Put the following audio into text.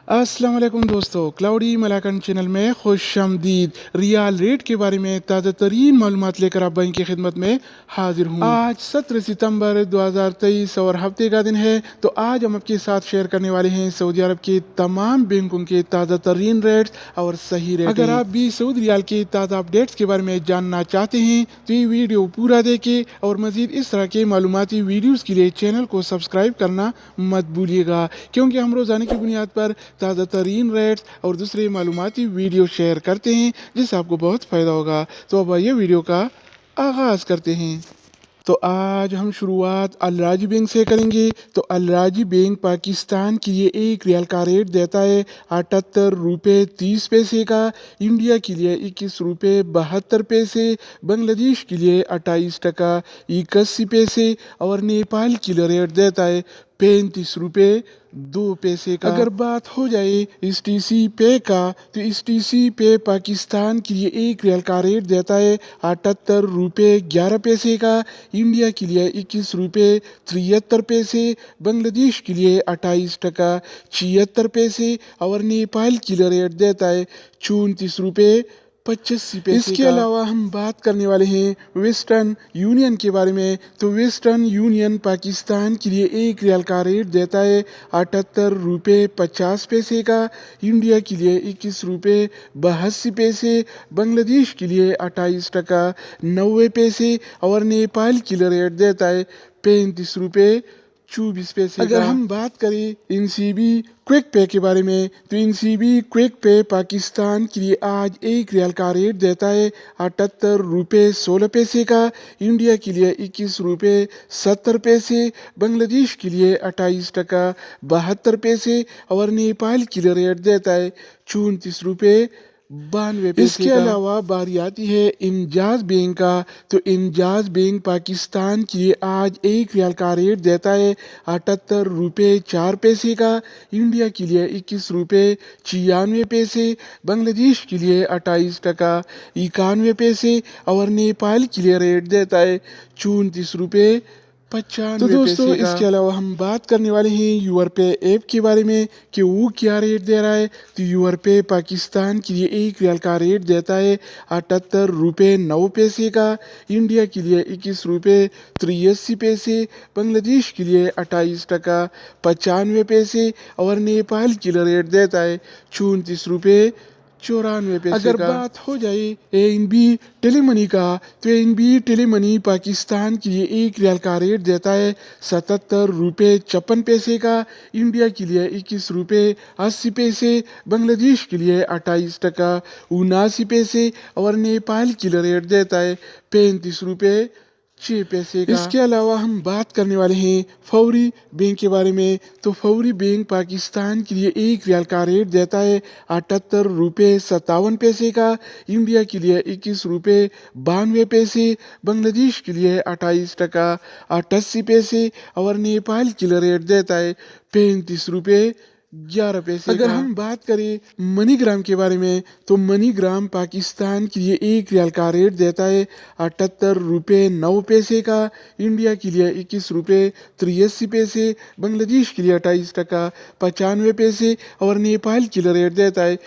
अस्सलाम वालेकुम दोस्तों, क्लाउडी मलाकन चैनल में खुश आमदीद। रियाल रेट के बारे में ताज़ा तरीन मालूमात लेकर आप भाई की खिदमत में हाजिर हूँ। आज 17 सितंबर 2023 और हफ्ते का दिन है। तो आज हम आपके साथ शेयर करने वाले हैं सऊदी अरब के तमाम बैंकों के ताज़ा तरीन रेट्स और सही रेट। अगर आप भी सऊदी रियाल के ताज़ा अपडेट्स के बारे में जानना चाहते हैं तो ये वीडियो पूरा देखें और मजीद इस तरह के मालूमाती वीडियोज़ के लिए चैनल को सब्सक्राइब करना मत भूलिएगा, क्योंकि हम रोज़ाना की बुनियाद पर ताज़ा तरीन रेट्स और दूसरे मालूमाती वीडियो शेयर करते हैं जिससे आपको बहुत फ़ायदा होगा। तो अब आइए वीडियो का आगाज़ करते हैं। तो आज हम शुरुआत अल राजी बैंक से करेंगे। तो अल राजी बैंक पाकिस्तान के लिए एक रियाल का रेट देता है 78 रुपये 30 पैसे का, इंडिया के लिए 21 रुपये 72 पैसे, बांग्लादेश के लिए 28 टका 81 पैसे और नेपाल के लिए रेट देता है 35 रुपये 2 पैसे का। अगर बात हो जाए STC पे का तो STC पे पाकिस्तान के लिए एक रियाल का रेट देता है 78 रुपये 11 पैसे का, इंडिया के लिए 21 रुपये 73 पैसे, बांग्लादेश के लिए 28 टका 76 पैसे और नेपाल के लिए रेट देता है 34 रुपये 85 पैसे। इसके अलावा हम बात करने वाले हैं वेस्टर्न यूनियन के बारे में। तो वेस्टर्न यूनियन पाकिस्तान के लिए एक रियाल का रेट देता है 78 रुपये 50 पैसे का, इंडिया के लिए 21 रुपये 82 पैसे, बांग्लादेश के लिए 28 टका 90 पैसे और नेपाल के लिए रेट देता है 35 रुपये 24 पैसे। अगर हम बात करें NCB क्विक पे के बारे में तो NCB क्विक पे पाकिस्तान के लिए आज एक रियाल का रेट देता है 78 रुपये 16 पैसे का, इंडिया के लिए 21 रुपये 70 पैसे, बांग्लादेश के लिए 28 टका 72 पैसे और नेपाल के लिए रेट देता है 34 रुपये 92 पैसे। इसके अलावा बारी आती है इंजाज बैंक का। तो इंजाज बैंक पाकिस्तान के लिए आज एक रियाल का रेट देता है 78 रुपये 4 पैसे का, इंडिया के लिए 21 रुपये 96 पैसे, बांग्लादेश के लिए 28 टका 91 पैसे और नेपाल के लिए रेट देता है 34 रुपये 95 पैसे। तो दोस्तों इसके अलावा हम बात करने वाले हैं यूरपे ऐप के बारे में कि वो क्या रेट दे रहा है। तो यूरपे पाकिस्तान के लिए एक रियाल का रेट देता है 78 रुपये 9 पैसे का, इंडिया के लिए 21 रुपये 83 पैसे, बांग्लादेश के लिए 28 टका 95 पैसे और नेपाल के लिए रेट देता है 34 रुपये 94 पैसे। अगर बात हो जाए ANB टेलीमनी का तो ANB टेलीमनी पाकिस्तान के लिए एक रियाल का रेट देता है 77 रुपये 56 पैसे का, इंडिया के लिए 21 रुपये 80 पैसे, बांग्लादेश के लिए 28 टका 79 पैसे और नेपाल के लिए रेट देता है 35 रुपये 6 पैसे का। इसके अलावा हम बात करने वाले हैं फौरी बैंक के बारे में। तो फौरी बैंक पाकिस्तान के लिए एक रियाल का रेट देता है 78 रुपये 57 पैसे का, इंडिया के लिए 21 रुपये 92 पैसे, बांग्लादेश के लिए 28 टका 88 पैसे और नेपाल के लिए रेट देता है 35 रुपये 11 पैसे। अगर हम बात करें मनीग्राम के बारे में तो मनीग्राम पाकिस्तान के लिए एक रियाल का रेट देता है 78 रुपये 9 पैसे का, इंडिया के लिए 21 रुपये 83 पैसे, बांग्लादेश के लिए 28 टका 95 पैसे और नेपाल के लिए रेट देता है